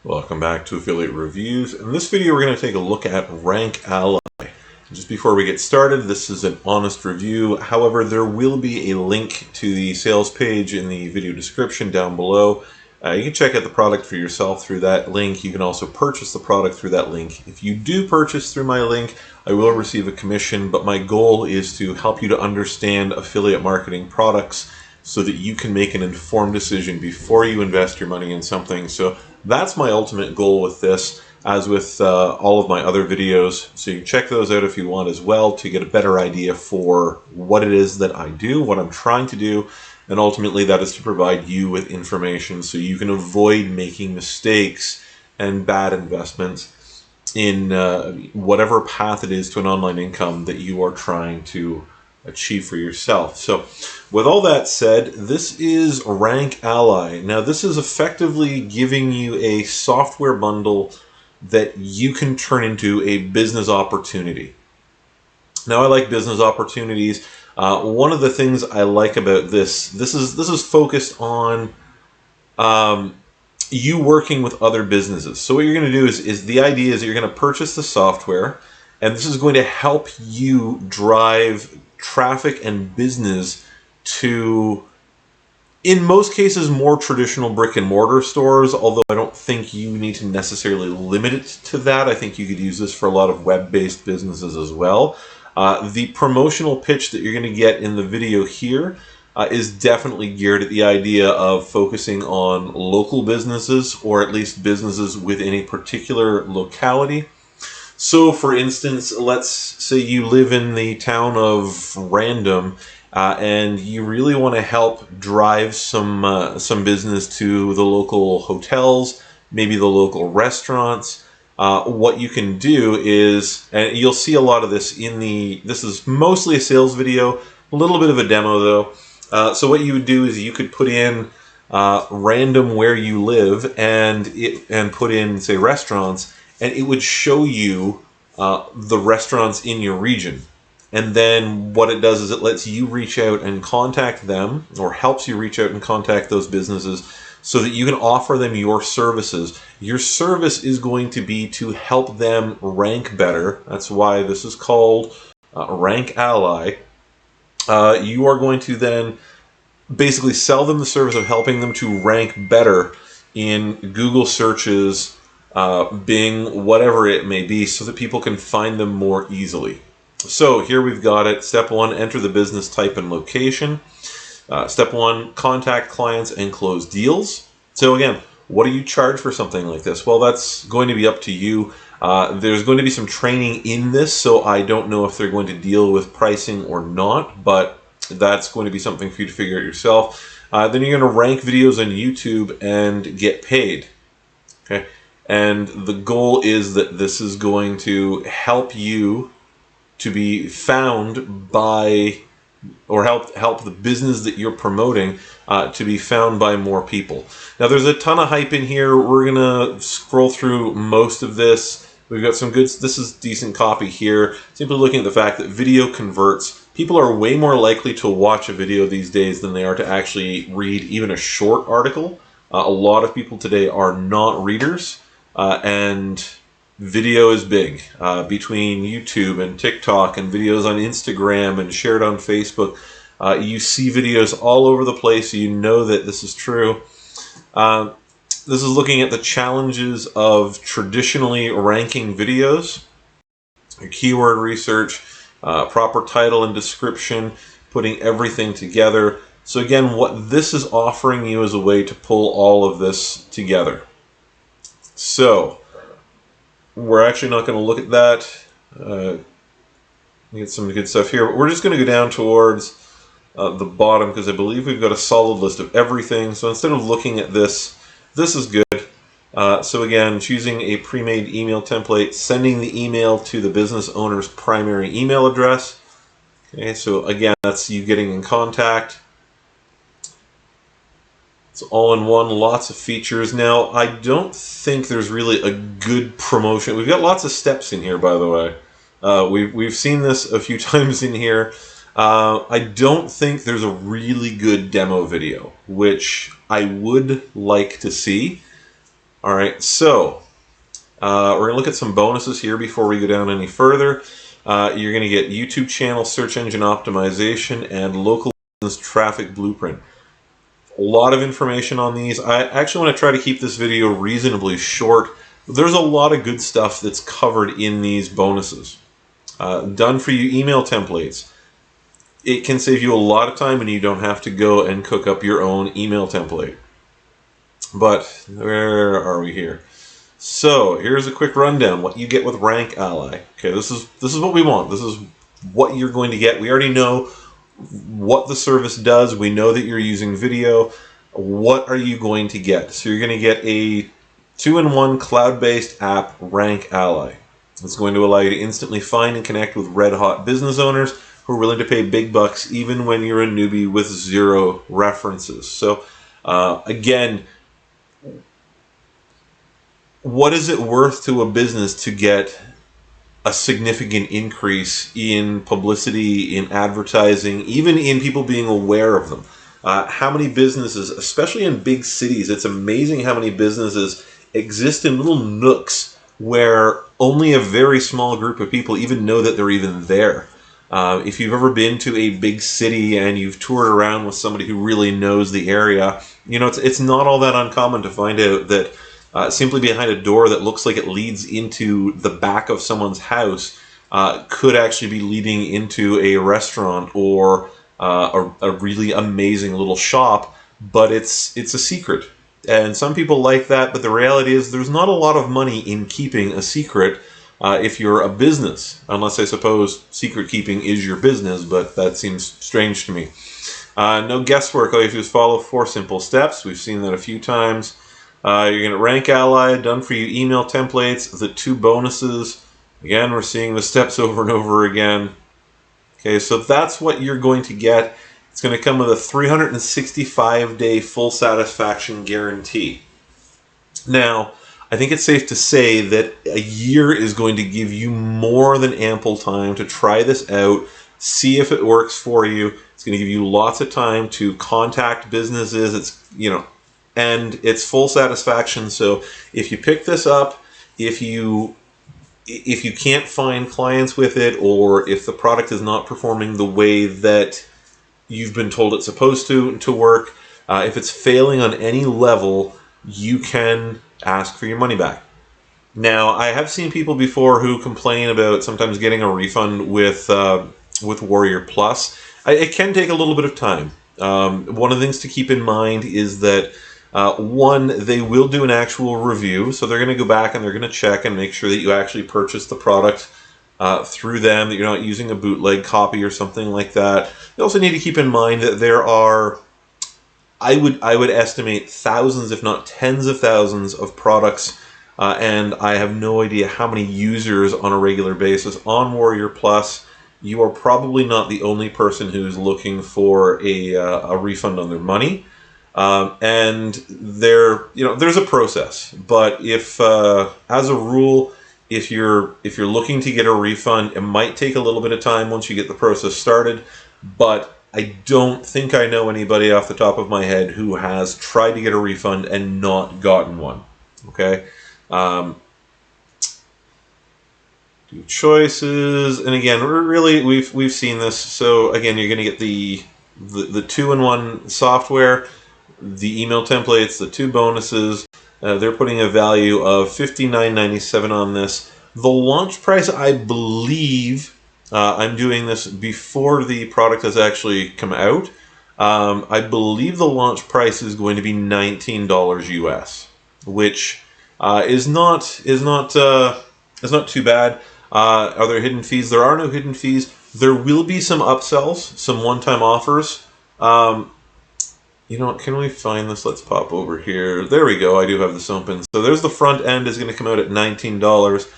Welcome back to Affiliate Reviews. In this video, we're going to take a look at Rank Ally. Just before we get started, this is an honest review. However, there will be a link to the sales page in the video description down below. You can check out the product for yourself through that link. You can also purchase the product through that link. If you do purchase through my link, I will receive a commission, but my goal is to help you to understand affiliate marketing products so that you can make an informed decision before you invest your money in something. So that's my ultimate goal with this, as with all of my other videos. So you can check those out if you want as well to get a better idea for what it is that I do, what I'm trying to do, and ultimately that is to provide you with information so you can avoid making mistakes and bad investments in whatever path it is to an online income that you are trying to achieve for yourself. So with all that said, this is Rank Ally. Now this is effectively giving you a software bundle that you can turn into a business opportunity. Now I like business opportunities. One of the things I like about this is focused on you working with other businesses. So what you're going to do is the idea is that you're going to purchase the software, and this is going to help you drive traffic and business to, in most cases, more traditional brick and mortar stores, although I don't think you need to necessarily limit it to that. I think you could use this for a lot of web-based businesses as well. The promotional pitch that you're going to get in the video here is definitely geared at the idea of focusing on local businesses, or at least businesses within a particular locality. So, for instance, let's say you live in the town of Random, and you really want to help drive some business to the local hotels, maybe the local restaurants. What you can do is, and you'll see a lot of this this is mostly a sales video, a little bit of a demo though. So what you would do is you could put in random where you live and put in, say, restaurants, and it would show you the restaurants in your region. And then what it does is it lets you reach out and contact them, or helps you reach out and contact those businesses so that you can offer them your services. Your service is going to be to help them rank better. That's why this is called Rank Ally. You are going to then basically sell them the service of helping them to rank better in Google searches, Bing, whatever it may be, so that people can find them more easily. So here we've got it. Step 1, enter the business type and location. Step 1, contact clients and close deals. So again, what do you charge for something like this? Well, that's going to be up to you. There's going to be some training in this, so I don't know if they're going to deal with pricing or not, but that's going to be something for you to figure out yourself. Then you're going to rank videos on YouTube and get paid. Okay. And the goal is that this is going to help you to be found by, or help the business that you're promoting to be found by more people. Now there's a ton of hype in here. We're gonna scroll through most of this. We've got some good, this is decent copy here. Simply looking at the fact that video converts. People are way more likely to watch a video these days than they are to actually read even a short article. A lot of people today are not readers. And video is big. Between YouTube and TikTok and videos on Instagram and shared on Facebook, you see videos all over the place. So you know that this is true. This is looking at the challenges of traditionally ranking videos, keyword research, proper title and description, putting everything together. So again, what this is offering you is a way to pull all of this together. So we're actually not going to look at that. Get some good stuff here, but we're just going to go down towards the bottom because I believe we've got a solid list of everything. So instead of looking at this, this is good. So again, choosing a pre-made email template, sending the email to the business owner's primary email address. Okay, so again, that's you getting in contact. It's all in one, lots of features. Now, I don't think there's really a good promotion. We've got lots of steps in here, by the way. We've seen this a few times in here. I don't think there's a really good demo video, which I would like to see. All right, so we're going to look at some bonuses here before we go down any further. You're going to get YouTube channel search engine optimization and local business traffic blueprint. A lot of information on these. I actually want to try to keep this video reasonably short. There's a lot of good stuff that's covered in these bonuses. Done for you email templates. It can save you a lot of time and you don't have to go and cook up your own email template. But where are we here? So here's a quick rundown. What you get with Rank Ally. Okay, this is what we want. This is what you're going to get. We already know what the service does. We know that you're using video. What are you going to get? So you're going to get a 2-in-1 cloud-based app, Rank Ally. It's going to allow you to instantly find and connect with red-hot business owners who are willing to pay big bucks even when you're a newbie with zero references. So again, what is it worth to a business to get a significant increase in publicity, in advertising, even in people being aware of them? How many businesses, especially in big cities, it's amazing how many businesses exist in little nooks where only a very small group of people even know that they're even there. If you've ever been to a big city and you've toured around with somebody who really knows the area, you know, it's not all that uncommon to find out that simply behind a door that looks like it leads into the back of someone's house could actually be leading into a restaurant or a really amazing little shop, but it's a secret. And some people like that, but the reality is there's not a lot of money in keeping a secret if you're a business, unless I suppose secret keeping is your business, but that seems strange to me. No guesswork. All you have to do is follow 4 simple steps. We've seen that a few times. You're going to Rank Ally, done for you email templates, the 2 bonuses. Again, we're seeing the steps over and over again. Okay, so that's what you're going to get. It's going to come with a 365-day full satisfaction guarantee. Now, I think it's safe to say that a year is going to give you more than ample time to try this out, see if it works for you. It's going to give you lots of time to contact businesses. It's, you know, and it's full satisfaction. So if you pick this up, if you can't find clients with it, or if the product is not performing the way that you've been told it's supposed to work, if it's failing on any level, you can ask for your money back. Now, I have seen people before who complain about sometimes getting a refund with Warrior Plus. It can take a little bit of time. One of the things to keep in mind is that one, they will do an actual review, so they're going to go back and they're going to check and make sure that you actually purchased the product through them, that you're not using a bootleg copy or something like that. You also need to keep in mind that there are, I would estimate thousands, if not tens of thousands of products, and I have no idea how many users on a regular basis on Warrior Plus. You are probably not the only person who's looking for a refund on their money. And there's a process, but if as a rule, if you're looking to get a refund, it might take a little bit of time once you get the process started. But I don't think I know anybody off the top of my head who has tried to get a refund and not gotten one. Okay. Do choices, and again, really we've seen this. So again, you're going to get the 2-in-1 software, the email templates, the 2 bonuses. They're putting a value of $59.97 on this. The launch price, I believe, I'm doing this before the product has actually come out. I believe the launch price is going to be $19 US, which is not too bad. Are there hidden fees? There are no hidden fees. There will be some upsells, some one-time offers. You know what, can we find this? Let's pop over here. There we go, I do have this open. So there's the front end, is going to come out at $19.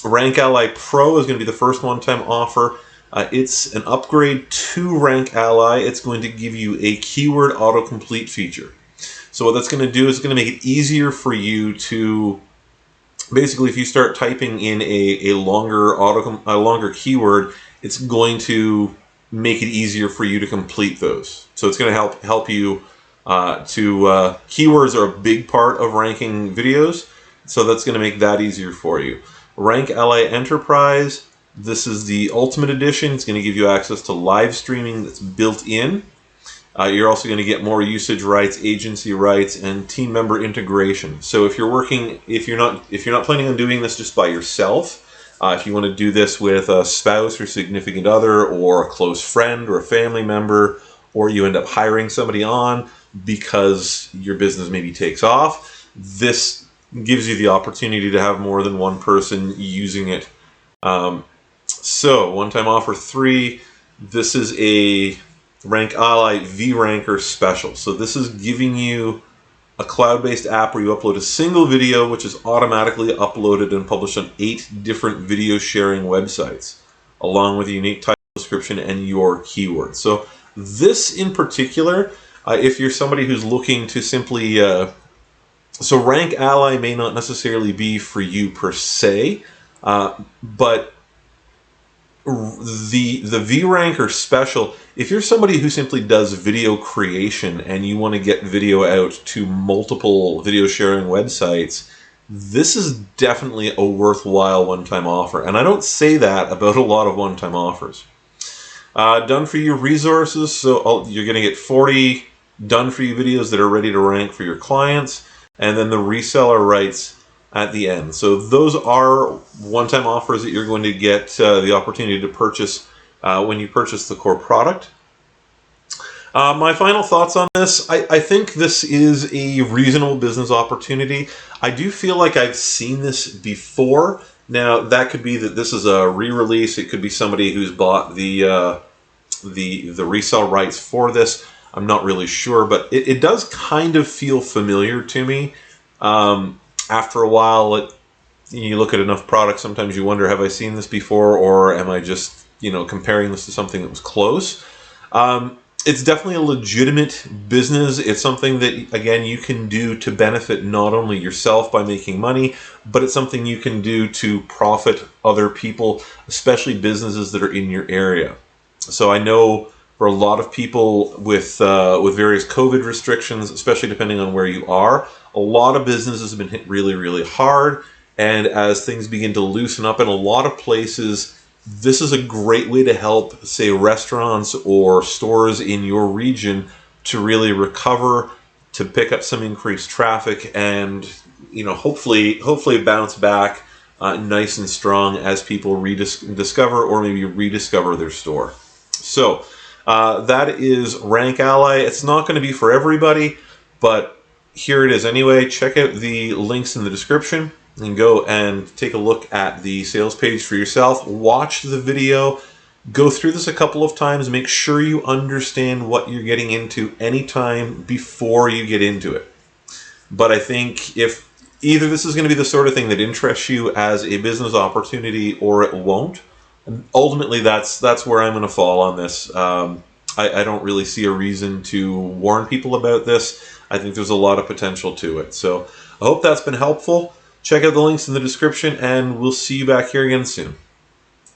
Rank Ally Pro is going to be the first one-time offer. It's an upgrade to Rank Ally. It's going to give you a keyword autocomplete feature. So what that's going to do is it's going to make it easier for you to, basically if you start typing in a longer keyword, it's going to make it easier for you to complete those. So it's going to help you Keywords are a big part of ranking videos, so that's going to make that easier for you. Rank Ally Enterprise, this is the Ultimate Edition. It's going to give you access to live streaming that's built in. You're also going to get more usage rights, agency rights, and team member integration. So if you're not planning on doing this just by yourself, if you want to do this with a spouse or significant other or a close friend or a family member, or you end up hiring somebody on because your business maybe takes off, this gives you the opportunity to have more than one person using it. So one-time offer 3, this is a Rank Ally V-Ranker Special. So this is giving you a cloud-based app where you upload a single video, which is automatically uploaded and published on 8 different video sharing websites, along with a unique title description and your keywords. So this in particular, if you're somebody who's looking to simply... so Rank Ally may not necessarily be for you per se, but the V-Ranker Special, if you're somebody who simply does video creation and you want to get video out to multiple video sharing websites, this is definitely a worthwhile one-time offer. And I don't say that about a lot of one-time offers. Done for you resources, so you're going to get 40 done for you videos that are ready to rank for your clients, and then the reseller rights at the end. So those are one-time offers that you're going to get the opportunity to purchase when you purchase the core product. My final thoughts on this, I think this is a reasonable business opportunity. I do feel like I've seen this before. Now, that could be that this is a re-release. It could be somebody who's bought the resale rights for this. I'm not really sure, but it does kind of feel familiar to me. After a while, you look at enough products, sometimes you wonder, have I seen this before, or am I just, comparing this to something that was close? It's definitely a legitimate business. It's something that, again, you can do to benefit not only yourself by making money, but it's something you can do to profit other people, especially businesses that are in your area. So I know for a lot of people with various COVID restrictions, especially depending on where you are, a lot of businesses have been hit really, really hard. And as things begin to loosen up in a lot of places, this is a great way to help, say, restaurants or stores in your region to really recover, to pick up some increased traffic, and hopefully bounce back nice and strong as people discover or maybe rediscover their store. So that is Rank Ally. It's not going to be for everybody, but here it is anyway. Check out the links in the description and go and take a look at the sales page for yourself. Watch the video. Go through this a couple of times. Make sure you understand what you're getting into anytime before you get into it. But I think if either this is going to be the sort of thing that interests you as a business opportunity or it won't, ultimately that's where I'm going to fall on this. I don't really see a reason to warn people about this. I think there's a lot of potential to it. So I hope that's been helpful. Check out the links in the description, and we'll see you back here again soon.